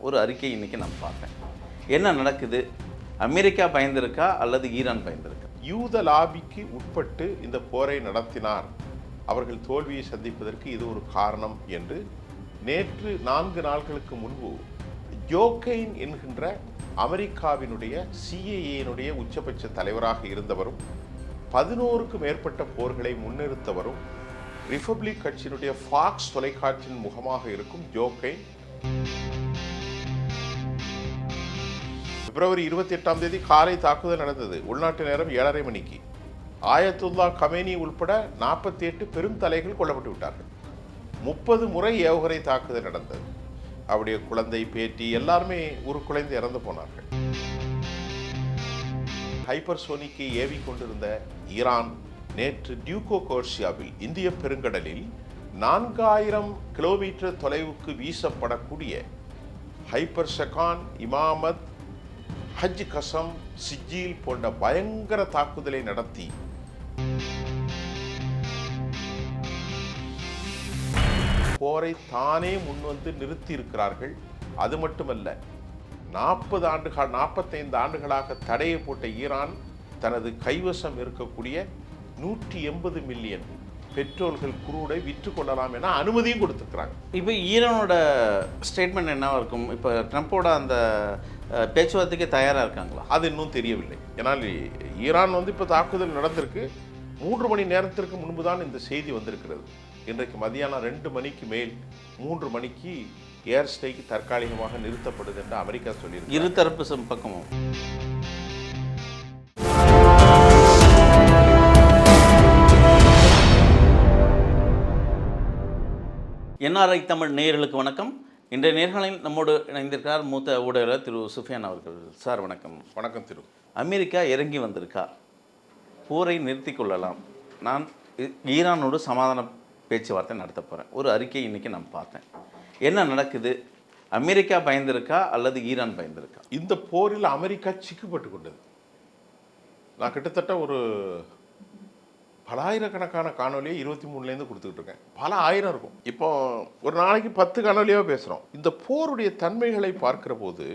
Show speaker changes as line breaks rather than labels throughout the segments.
ஒரு அறிக்கை இன்றைக்கி நான் பார்த்தேன். என்ன நடக்குது? அமெரிக்கா பயந்திருக்கா அல்லது ஈரான் பயந்திருக்கா?
யூத லாபிக்கு உட்பட்டு இந்த போரை நடத்தினார், அவர்கள் தோல்வியை சந்திப்பதற்கு இது ஒரு காரணம் என்று நேற்று 4 நாட்களுக்கு முன்பு ஜோகெயின் என்கின்ற அமெரிக்காவினுடைய சிஏஏனுடைய உச்சபட்ச தலைவராக இருந்தவரும் 11க்கும் மேற்பட்ட போர்களை முன்னிறுத்தவரும் ரிபப்ளிக் கட்சியினுடைய ஃபாக்ஸ் தொலைக்காட்சியின் முகமாக இருக்கும் ஜோகெயின் பிப்ரவரி 28ஆம் தேதி காலை தாக்குதல் நடந்தது. உள்நாட்டு நேரம் 7:30 மணிக்கு. ஆயத்துல்லா கமேனி உள்பட 48 பெரும் தலைகள் கொல்லப்பட்டு விட்டார்கள். 30 முறை ஏவுகணை தாக்குதல் நடந்தது. அவருடைய குழந்தை, பேட்டி எல்லாருமே குலைந்து இறந்து போனார்கள். ஹைப்பர்சோனிக்கை ஏவி கொண்டிருந்த ஈரான் நேற்று டியூகோ கோர்சியாவில் இந்திய பெருங்கடலில் 4000 கிலோமீட்டர் தொலைவுக்கு வீசப்படக்கூடிய ஹைப்பர்ஷகான், இமாமத், ஹஜ் கசம், சிஜில் போன்ற பயங்கர தாக்குதலை நடத்தி போரை தானே முன்வந்து நிறுத்தி இருக்கிறார்கள். அது மட்டுமல்ல, 45 ஆண்டுகளாக தடையை போட்ட ஈரான் தனது கைவசம் இருக்கக்கூடிய 180 மில்லியன் பெட்ரோல்கள் குரூடை விற்று கொள்ளலாம் என அனுமதியும் கொடுத்துருக்கிறாங்க.
இப்போ ஈரானோட ஸ்டேட்மெண்ட் என்னவா இருக்கும்? இப்போ ட்ரம்ப்போட அந்த பேச்சுவார்த்தைக்கு தயாராக இருக்காங்களா?
அது இன்னும் தெரியவில்லை. ஏன்னால் ஈரான் இப்போ தாக்குதல் நடந்திருக்கு. 3 மணி நேரத்திற்கு முன்பு தான் இந்த செய்தி வந்திருக்கிறது. இன்றைக்கு மதியானம் 2 மணிக்கு மேல் 3 மணிக்கு ஏர் ஸ்ட்ரைக் தற்காலிகமாக நிறுத்தப்படுது என்று அமெரிக்கா சொல்லியிருக்கு.
இருதரப்பு பக்கமும். என்ஆர்ஐ தமிழ் நேயர்களுக்கு வணக்கம். இன்றைய நேர்காணலில் நம்மோடு இணைந்திருக்கிறார் மூத்த ஊடகர் திரு சுஃபியான் அவர்கள். சார் வணக்கம்.
வணக்கம் திரு.
அமெரிக்கா இறங்கி வந்திருக்கா, போரை நிறுத்தி கொள்ளலாம், நான் ஈரானோடு சமாதான பேச்சுவார்த்தை நடத்த போகிறேன், ஒரு அறிக்கை இன்றைக்கி நான் பார்த்தேன். என்ன நடக்குது? அமெரிக்கா பயந்திருக்கா அல்லது ஈரான் பயந்திருக்கா?
இந்த போரில் அமெரிக்கா சிக்கப்பட்டு கொண்டது. நான் கிட்டத்தட்ட பல ஆயிரக்கணக்கான காணொலியை 23லேருந்து கொடுத்துக்கிட்டு இருக்கேன். பல ஆயிரம் இருக்கும். இப்போ ஒரு நாளைக்கு 10 காணொலியாக பேசுகிறோம். இந்த போருடைய தன்மைகளை பார்க்கிற போது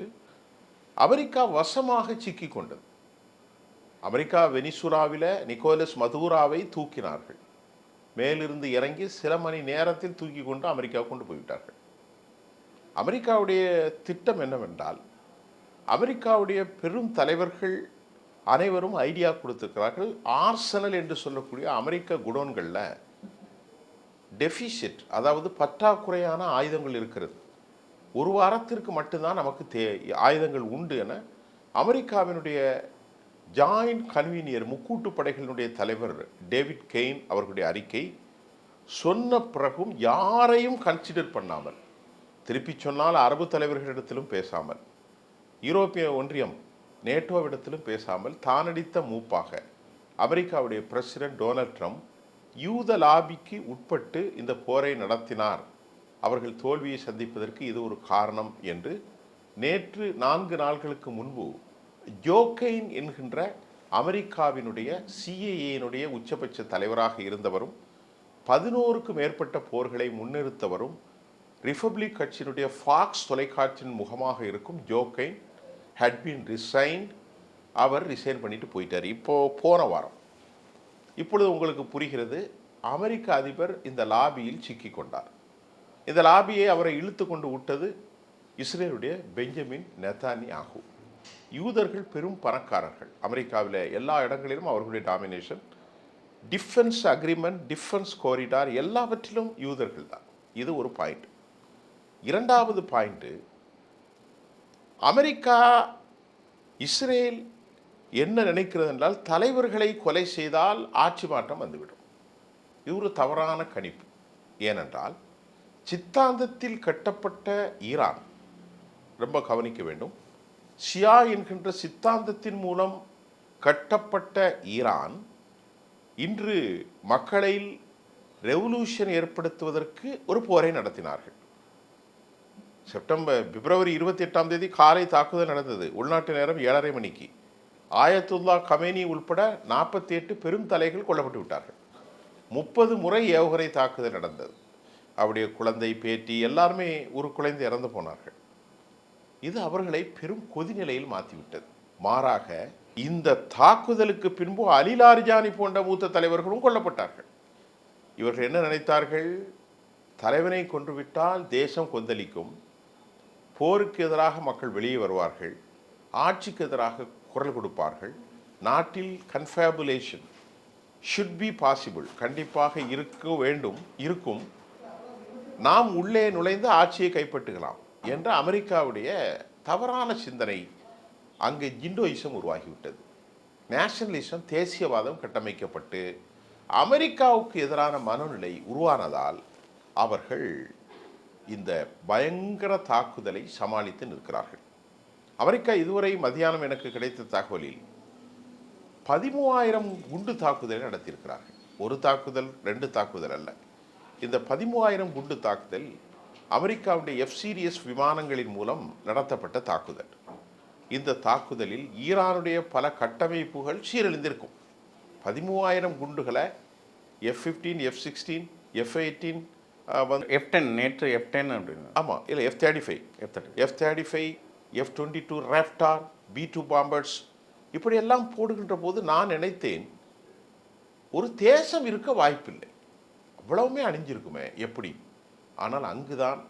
அமெரிக்கா வசமாக சிக்கி கொண்டது. அமெரிக்கா வெனிசுலாவில் நிக்கோலஸ் மதுராவை தூக்கினார்கள். மேலிருந்து இறங்கி சில மணி நேரத்தில் தூக்கி கொண்டு அமெரிக்கா கொண்டு போய்விட்டார்கள். அமெரிக்காவுடைய திட்டம் என்னவென்றால், அமெரிக்காவுடைய பெரும் தலைவர்கள் அனைவரும் ஐடியா கொடுத்திருக்கிறார்கள். ஆர்சனல் என்று சொல்லக்கூடிய அமெரிக்க குடோன்களில் டெபிசிட், அதாவது பற்றாக்குறையான ஆயுதங்கள் இருக்கிறது. ஒரு வாரத்திற்கு மட்டும்தான் நமக்கு ஆயுதங்கள் உண்டு என அமெரிக்காவினுடைய ஜாயிண்ட் கன்வீனியர், முக்கூட்டு படைகளினுடைய தலைவர் டேவிட் கெயின் அவர்களுடைய அறிக்கை சொன்ன பிறகும் யாரையும் கன்சிடர் பண்ணாமல், திருப்பி சொன்னால் அரபு தலைவர்களிடத்திலும் பேசாமல், யூரோப்பிய ஒன்றியம் நேட்டோவிடத்திலும் பேசாமல் தானடித்த மூப்பாக அமெரிக்காவுடைய பிரசிடென்ட் டொனால்ட் ட்ரம்ப் யூத லாபிக்கு உட்பட்டு இந்த போரை நடத்தினார், அவர்கள் தோல்வியை சந்திப்பதற்கு இது ஒரு காரணம் என்று நேற்று 4 நாட்களுக்கு முன்பு ஜோகெயின் என்கின்ற அமெரிக்காவினுடைய சிஏஏனுடைய உச்சபட்ச தலைவராக இருந்தவரும் 11க்கும் மேற்பட்ட போர்களை முன்னிறுத்தவரும் ரிபப்ளிக் கட்சியினுடைய ஃபாக்ஸ் தொலைக்காட்சியின் முகமாக இருக்கும் ஜோகெயின் had been resigned. அவர் ரிசைன் பண்ணிட்டு போயிட்டார் போன வாரம். இப்பொழுது உங்களுக்கு புரிகிறது, அமெரிக்க அதிபர் இந்த லாபியில் சிக்கி கொண்டார். இந்த லாபியை அவரை இழுத்து கொண்டு விட்டது இஸ்ரேலுடைய பெஞ்சமின் நெதன்யாகு. யூதர்கள் பெரும் பணக்காரர்கள். அமெரிக்காவில் எல்லா இடங்களிலும் அவர்களுடைய domination. Defence agreement, defence corridor எல்லாவற்றிலும் யூதர்கள் தான். இது ஒரு பாயிண்ட். இரண்டாவது பாயிண்ட்டு, அமெரிக்கா இஸ்ரேல் என்ன நினைக்கிறது என்றால், தலைவர்களை கொலை செய்தால் ஆட்சி மாற்றம் வந்துவிடும். இது ஒரு தவறான கணிப்பு. ஏனென்றால் சித்தாந்தத்தில் கட்டப்பட்ட ஈரான், ரொம்ப கவனிக்க வேண்டும், ஷியா என்கின்ற சித்தாந்தத்தின் மூலம் கட்டப்பட்ட ஈரான் இன்று மக்களில் ரெவல்யூஷன் ஏற்படுத்துவதற்கு ஒரு போரை நடத்தினார்கள். பிப்ரவரி 28ஆம் தேதி காலை தாக்குதல் நடந்தது. உள்நாட்டு நேரம் 7:30 மணிக்கு. ஆயத்துல்லா கமேனி உள்பட 48 பெரும் தலைகள் கொல்லப்பட்டு விட்டார்கள். 30 முறை ஏவுகணை தாக்குதல் நடந்தது. அவருடைய குழந்தை, பேட்டி எல்லாருமே குலைந்து இறந்து போனார்கள். இது அவர்களை பெரும் கொதிநிலையில் மாற்றிவிட்டது. மாறாக இந்த தாக்குதலுக்கு பின்பு அலி லாரிஜானி போன்ற மூத்த தலைவர்களும் கொல்லப்பட்டார்கள். இவர்கள் என்ன நினைத்தார்கள்? தலைவனை கொன்றுவிட்டால் தேசம் கொந்தளிக்கும், போருக்கு எதிராக மக்கள் வெளியே வருவார்கள், ஆட்சிக்கு எதிராக குரல் கொடுப்பார்கள், நாட்டில் கன்ஃபேபுலேஷன் ஷுட் பி பாசிபிள், கண்டிப்பாக இருக்க வேண்டும், இருக்கும், நாம் உள்ளே நுழைந்து ஆட்சியை கைப்பற்றுகலாம் என்ற அமெரிக்காவுடைய தவறான சிந்தனை அங்கே ஜிண்டோயிசம் உருவாகிவிட்டது. நேஷனலிசம், தேசியவாதம் கட்டமைக்கப்பட்டு அமெரிக்காவுக்கு எதிரான மனநிலை உருவானதால் அவர்கள் இந்த பயங்கர தாக்குதலை சமாளித்து நிற்கிறார்கள். அமெரிக்கா இதுவரை மதியானம் எனக்கு கிடைத்த தகவலில் 13,000 குண்டு தாக்குதலை நடத்தியிருக்கிறார்கள். ஒரு தாக்குதல், 2 தாக்குதல் அல்ல. இந்த 13,000 குண்டு தாக்குதல் அமெரிக்காவுடைய F-Series விமானங்களின் மூலம் நடத்தப்பட்ட தாக்குதல். இந்த தாக்குதலில் ஈரானுடைய பல கட்டமைப்புகள் சீரழிந்திருக்கும். 13,000 குண்டுகளை F-15, F-16, F-18
F-10 நேற்று F-10 அப்படின்னு.
ஆமாம், இல்லை F-35, F-22 Raptor, B-2 bombers இப்படியெல்லாம் போடுகின்ற போது நான் நினைத்தேன், ஒரு தேசம் இருக்க வாய்ப்பில்லை, அவ்வளவுமே அணிஞ்சிருக்குமே எப்படி. ஆனால் அங்குதான்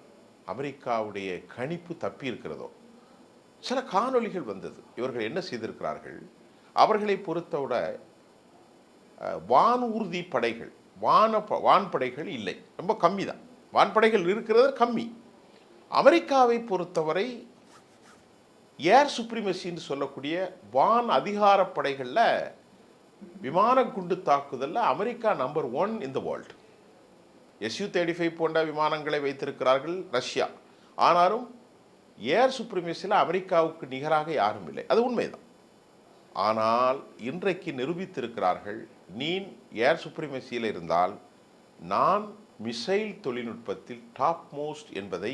அமெரிக்காவுடைய கணிப்பு தப்பி இருக்கிறதோ. சில காணொளிகள் வந்தது. இவர்கள் என்ன செய்திருக்கிறார்கள்? அவர்களை பொறுத்தவிட வானூர்தி படைகள், வான்படைகள் இல்லை, ரொம்ப கம்மி தான். வான்படைகள் இருக்கிறது கம்மி. அமெரிக்காவை பொறுத்தவரை ஏர் சுப்ரிமசின்னு சொல்லக்கூடிய வான் அதிகார படைகளில் விமான குண்டு தாக்குதலில் America number 1 in the world. Su-35 போன்ற விமானங்களை வைத்திருக்கிறார்கள் ரஷ்யா. ஆனாலும் ஏர் சுப்ரிமசியில் அமெரிக்காவுக்கு நிகராக யாரும் இல்லை, அது உண்மைதான். ஆனால் இன்றைக்கு நிரூபித்திருக்கிறார்கள், நீ ஏர் சுப்ரிமசியில் இருந்தால் நான் மிசைல் தொழில்நுட்பத்தில் டாப் மோஸ்ட் என்பதை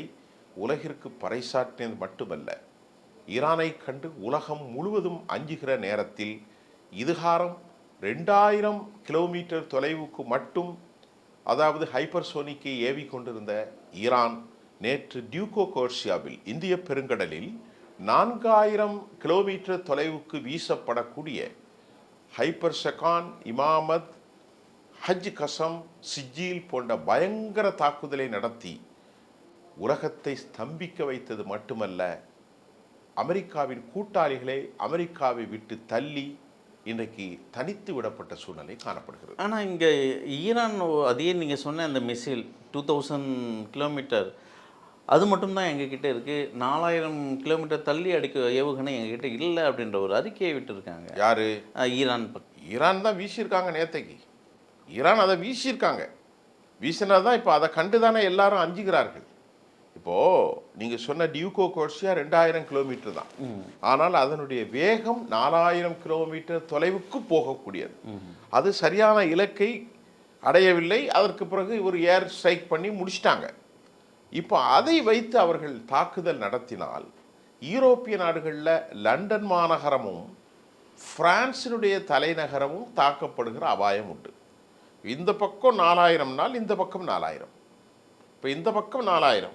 உலகிற்கு பறைசாற்றினது மட்டுமல்ல, ஈரானை கண்டு உலகம் முழுவதும் அஞ்சுகிற நேரத்தில் இதுகாரம் 2000 கிலோமீட்டர் தொலைவுக்கு மட்டும், அதாவது ஹைப்பர்சோனிக்கை ஏவி கொண்டிருந்த ஈரான் நேற்று டியூகோ கோர்சியாவில் இந்திய பெருங்கடலில் 4000 கிலோமீட்டர் தொலைவுக்கு வீசப்படக்கூடிய ஹைப்பர்சகான், இமாமத், ஹஜ் கசம், சிஜில் போன்ற பயங்கர தாக்குதலை நடத்தி உலகத்தை ஸ்தம்பிக்க வைத்தது மட்டுமல்ல, அமெரிக்காவின் கூட்டாளிகளை அமெரிக்காவை விட்டு தள்ளி இன்றைக்கு தனித்து விடப்பட்ட சூழ்நிலை காணப்படுகிறது.
ஆனால் இங்கே ஈரான் அதையே நீங்கள் சொன்ன அந்த மிசைல் 2000 கிலோமீட்டர் அது மட்டும்தான் எங்ககிட்ட இருக்குது, 4000 கிலோமீட்டர் தள்ளி அடிக்க ஏவுகணை எங்ககிட்ட இல்லை அப்படின்ற ஒரு அறிக்கையை விட்டுருக்காங்க.
யாரு?
ஈரான்.
ஈரான் தான் வீசியிருக்காங்க நேத்தைக்கு. ஈரான் அதை வீசியிருக்காங்க. வீசினது தான் இப்போ அதை கண்டு தானே எல்லாரும் அஞ்சுகிறார்கள். இப்போது நீங்கள் சொன்ன டியூகோ கோர்சியா 2000 கிலோமீட்டர் தான். ஆனால் அதனுடைய வேகம் 4000 கிலோமீட்டர் தொலைவுக்கு போகக்கூடியது. அது சரியான இலக்கை அடையவில்லை. அதற்கு பிறகு ஒரு ஏர் ஸ்ட்ரைக் பண்ணி முடிச்சிட்டாங்க. இப்போ அதை வைத்து அவர்கள் தாக்குதல் நடத்தினால் யூரோப்பிய நாடுகளில் லண்டன் மாநகரமும் பிரான்சினுடைய தலைநகரமும் தாக்கப்படுகிற அபாயம் உண்டு. இந்த பக்கம் 4000 நாள், இந்த பக்கம் 4000. இப்போ இந்த பக்கம் 4000,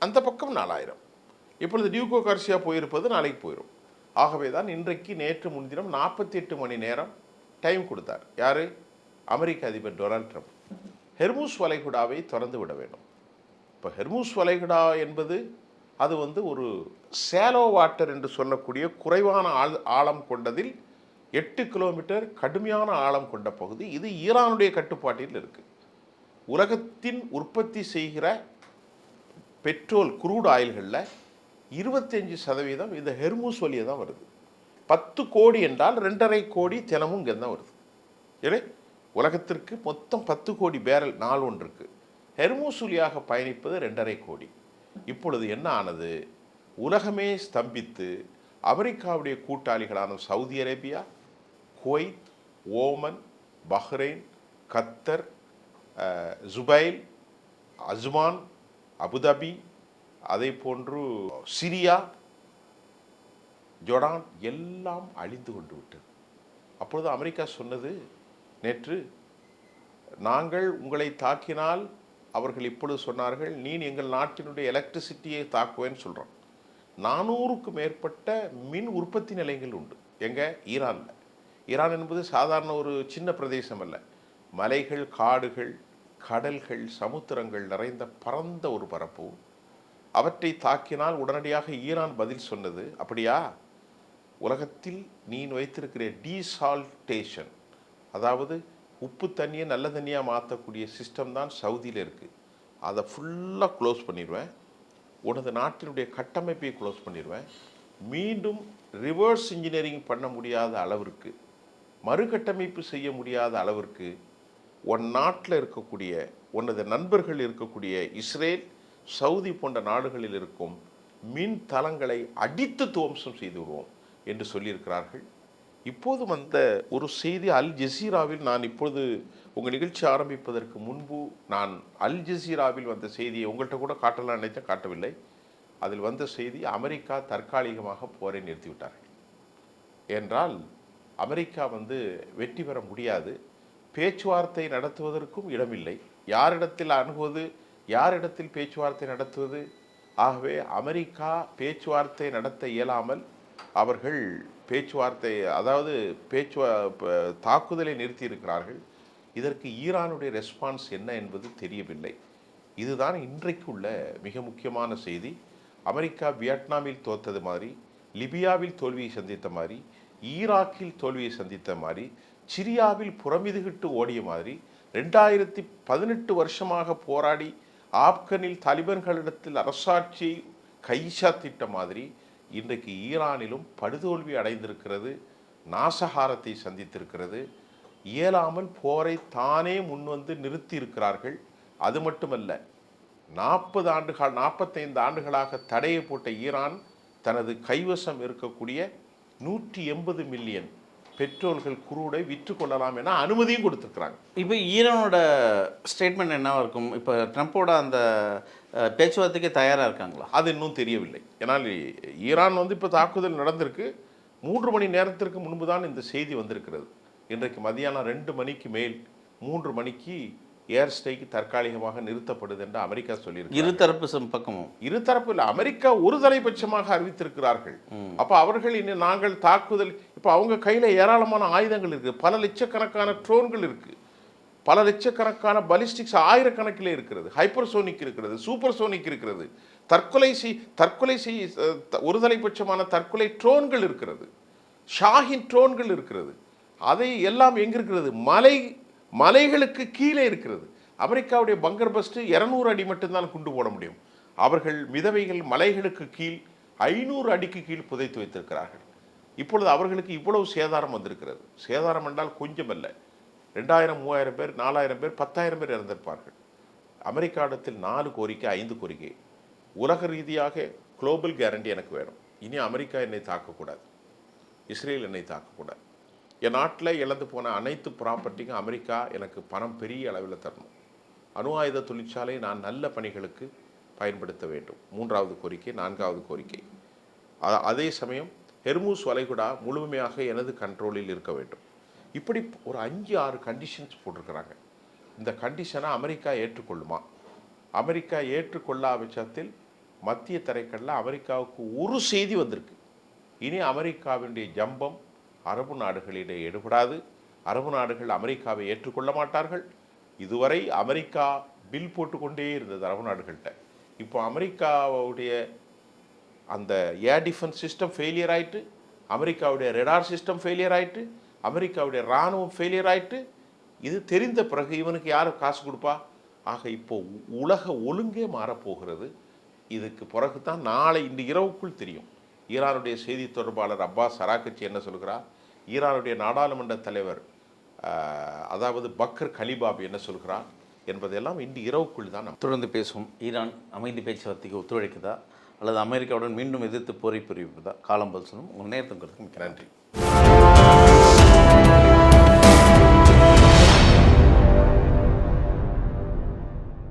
அந்த பக்கம் 4000. இப்பொழுது டியூகோ கார்சியா போயிருப்பது நாளைக்கு போயிடும். ஆகவே தான் இன்றைக்கு நேற்று முன்தினம் 48 மணி நேரம் டைம் கொடுத்தார். யார்? அமெரிக்க அதிபர் டொனால்ட் ட்ரம்ப். ஹெர்முஸ் வளைகுடாவை திறந்து விட வேண்டும். இப்போ ஹெர்முஸ் வளைகுடா என்பது அது ஒரு சேலோ வாட்டர் என்று சொல்லக்கூடிய குறைவான ஆழம் கொண்டதில் 8 கிலோமீட்டர் கடுமையான ஆழம் கொண்ட பகுதி. இது ஈரானுடைய கட்டுப்பாட்டில் இருக்குது. உலகத்தின் உற்பத்தி செய்கிற பெட்ரோல் குரூட் ஆயில்களில் 25% இந்த ஹெர்முஸ் வழியே தான் வருது. 10 கோடி என்றால் 2.5 கோடி தினமும் இங்கே தான் வருது. இல்லை, உலகத்திற்கு மொத்தம் 10 கோடி பேரல் நாள் ஒன்றுக்கு ஹெர்முஸ் வழியாக பயணிப்பது 2.5 கோடி. இப்பொழுது என்ன ஆனது? உலகமே ஸ்தம்பித்து அமெரிக்காவுடைய கூட்டாளிகளான Saudi Arabia, Kuwait, Oman, Bahrain, Qatar, Jubail, Ajman, Abu Dhabi, அதே போன்று சிரியா, ஜொர்டான் எல்லாம் அழிந்து கொண்டு விட்டது. அப்பொழுது அமெரிக்கா சொன்னது நேற்று, நாங்கள் உங்களை தாக்கினால், அவர்கள் இப்பொழுது சொன்னார்கள், நீ எங்கள் நாட்டினுடைய எலக்ட்ரிசிட்டியை தாக்குவேன்னு சொல்கிறோம், 400க்கும் மேற்பட்ட மின் உற்பத்தி நிலையங்கள் உண்டு. எங்க? ஈரான்ல. ஈரான் என்பது சாதாரண ஒரு சின்ன பிரதேசம் அல்ல. மலைகள், காடுகள், கடல்கள், சமுத்திரங்கள் நிறைந்த பரந்த ஒரு பரப்பு. அவற்றை தாக்கினால் உடனடியாக ஈரான் பதில் சொன்னது, அப்படியா, உலகத்தில் நீ வைத்திருக்கிற டீசால்டேஷன், அதாவது உப்பு தண்ணியை நல்ல தண்ணியாக மாற்றக்கூடிய சிஸ்டம் தான் சவுதியில் இருக்குது. அதை ஃபுல்லாக க்ளோஸ் பண்ணிடுவேன். உனது நாட்டினுடைய கட்டமைப்பை க்ளோஸ் பண்ணிடுவேன். மீண்டும் ரிவர்ஸ் இன்ஜினியரிங் பண்ண முடியாத அளவிற்கு, மறுகட்டமைப்பு செய்ய முடியாத அளவிற்கு உன் நாட்டில் இருக்கக்கூடிய, உனது நண்பர்கள் இருக்கக்கூடிய இஸ்ரேல், சவுதி போன்ற நாடுகளில் இருக்கும் மின் தளங்களை அடித்து துவம்சம் செய்து விடுவோம் என்று சொல்லியிருக்கிறார்கள். இப்போதும் அந்த ஒரு செய்தி அல் ஜசீராவில், நான் இப்பொழுது உங்கள் நிகழ்ச்சி ஆரம்பிப்பதற்கு முன்பு நான் அல் ஜசீராவில் வந்த செய்தியை உங்கள்கிட்ட கூட காட்டலாம் நினைத்தேன், காட்டவில்லை. அதில் வந்த செய்தி, அமெரிக்கா தற்காலிகமாக போரை நிறுத்திவிட்டார்கள் என்றால் அமெரிக்கா வெற்றி பெற முடியாது, பேச்சுவார்த்தை நடத்துவதற்கும் இடமில்லை, யாரிடத்தில் அணுகுவது, யாரிடத்தில் பேச்சுவார்த்தை நடத்துவது. ஆகவே அமெரிக்கா பேச்சுவார்த்தை நடத்த இயலாமல் அவர்கள் பேச்சுவார்த்தை, அதாவது தாக்குதலை நிறுத்தி இருக்கிறார்கள். இதற்கு ஈரானுடைய ரெஸ்பான்ஸ் என்ன என்பது தெரியவில்லை. இதுதான் இன்றைக்கு உள்ள மிக முக்கியமான செய்தி. அமெரிக்கா வியட்நாமில் தோத்தது மாதிரி, லிபியாவில் தோல்வியை சந்தித்த மாதிரி, ஈராக்கில் தோல்வியை சந்தித்த மாதிரி, சிரியாவில் புறமிதுகிட்டு ஓடிய மாதிரி, 2018 வருஷமாக போராடி ஆப்கனில் தாலிபான்களிடத்தில் அரசாட்சியை கைச்சாத்திட்ட மாதிரி இன்றைக்கு ஈரானிலும் படுதோல்வி அடைந்திருக்கிறது, நாசகாரத்தை சந்தித்திருக்கிறது. இயலாமல் போரை தானே முன்வந்து நிறுத்தி இருக்கிறார்கள். அது மட்டுமல்ல, 45 ஆண்டுகளாக தடையை போட்ட ஈரான் தனது கைவசம் இருக்கக்கூடிய 180 மில்லியன் பெட்ரோல்கள் குரூடை விற்று கொள்ளலாம் என அனுமதியும் கொடுத்துருக்குறாங்க.
இப்போ ஈரானோட ஸ்டேட்மெண்ட் என்னவா இருக்கும்? இப்போ ட்ரம்ப்போட அந்த பேச்சுவார்த்தைக்கு தயாராக இருக்காங்களா?
அது இன்னும் தெரியவில்லை. ஏன்னால் ஈரான் இப்போ தாக்குதல் நடந்திருக்கு. 3 மணி நேரத்திற்கு முன்பு தான் இந்த செய்தி வந்திருக்கிறது. இன்றைக்கு மதியானம் 2 மணிக்கு மேல் 3 மணிக்கு ஏர் ஸ்ட்ரைக் தற்காலிகமாக நிறுத்தப்படுது என்று அமெரிக்கா சொல்லியிருக்கு.
இருதரப்பு பக்கமும்,
இருதரப்பு இல்லை, அமெரிக்கா ஒரு தலைபட்சமாக அறிவித்திருக்கிறார்கள். அப்போ அவர்கள் இன்னும் நாங்கள் தாக்குதல், இப்போ அவங்க கையில் ஏராளமான ஆயுதங்கள் இருக்குது, பல லட்சக்கணக்கான ட்ரோன்கள் இருக்குது, பல லட்சக்கணக்கான பலிஸ்டிக்ஸ் ஆயிரக்கணக்கிலே இருக்கிறது, ஹைப்பர்சோனிக் இருக்கிறது, சூப்பர் சோனிக் இருக்கிறது, தற்கொலை ஒரு தலைபட்சமான தற்கொலை ட்ரோன்கள் இருக்கிறது, ஷாஹின் ட்ரோன்கள் இருக்கிறது. அதை எல்லாம் எங்கே இருக்கிறது? மலைகளுக்கு கீழே இருக்கிறது. அமெரிக்காவுடைய பங்கர் பஸ்ட் 200 அடி மட்டும்தான் குண்டு போட முடியும். அவர்கள் மிதவைகள் மலைகளுக்கு கீழ் 500 அடிக்கு கீழ் புதைத்து வைத்திருக்கிறார்கள். இப்பொழுது அவர்களுக்கு இவ்வளவு சேதாரம் வந்திருக்கிறது. சேதாரம் என்றால் கொஞ்சம் அல்ல, 2000, 3000 பேர், 4000 பேர், 10,000 பேர் இறந்திருப்பார்கள். அமெரிக்காவிடத்தில் 4 கோரிக்கை, 5 கோரிக்கை. உலக ரீதியாக குளோபல் கேரண்டி எனக்கு வேணும். இனி அமெரிக்கா என்னை தாக்கக்கூடாது, இஸ்ரேல் என்னை தாக்கக்கூடாது. என் நாட்டில் இழந்து போன அனைத்து ப்ராப்பர்ட்டிக்கும் அமெரிக்கா எனக்கு பணம் பெரிய அளவில் தரணும். அணு ஆயுத தொழிற்சாலை நான் நல்ல பணிகளுக்கு பயன்படுத்த வேண்டும். 3வது கோரிக்கை. 4வது கோரிக்கை, அதே சமயம் ஹெர்மூஸ் வளைகுடா முழுமையாக எனது கண்ட்ரோலில் இருக்க வேண்டும். இப்படி ஒரு 5-6 கண்டிஷன்ஸ் போட்டிருக்கிறாங்க. இந்த கண்டிஷனை அமெரிக்கா ஏற்றுக்கொள்ளுமா? அமெரிக்கா ஏற்றுக்கொள்ளாத பட்சத்தில் மத்திய தரைக்கடலில் அமெரிக்காவுக்கு ஒரு செய்தி வந்திருக்கு, இனி அமெரிக்காவினுடைய ஜம்பம் அரபு நாடுகளிடையே எடுபடாது. அரபு நாடுகள் அமெரிக்காவை ஏற்றுக்கொள்ள மாட்டார்கள். இதுவரை அமெரிக்கா பில் போட்டுக்கொண்டே இருந்தது அரபு நாடுகள்கிட்ட. இப்போ அமெரிக்காவுடைய அந்த ஏர் டிஃபென்ஸ் சிஸ்டம் ஃபெயிலியர் ஆகிட்டு, அமெரிக்காவுடைய ரெடார் சிஸ்டம் ஃபெயிலியர் ஆகிட்டு, அமெரிக்காவுடைய இராணுவம் ஃபெயிலியர் ஆகிட்டு. இது தெரிந்த பிறகு இவனுக்கு யார் காசு கொடுப்பா? ஆக இப்போ உலக ஒழுங்கே மாறப்போகிறது. இதுக்கு பிறகு தான் நாளை இந்த இரவுக்குள் தெரியும். ஈரானுடைய செய்தி தொடர்பாளர் அப்பாஸ் அராகச்சி என்ன சொல்கிறார், ஈரானுடைய நாடாளுமன்ற தலைவர் அதாவது பக்கர் கலிபாப் என்ன சொல்கிறார் என்பதெல்லாம் இன்று இரவுக்குள் தான் நாம்
தொடர்ந்து பேசுவோம். ஈரான் அமைதி பேச்சுவார்த்தைக்கு ஒத்துழைக்குதா அல்லது அமெரிக்காவுடன் மீண்டும் எதிர்த்து போரை புரியுதா? காலம் பதில் சொல்லும். உங்கள் நேரத்துக்கு நன்றி.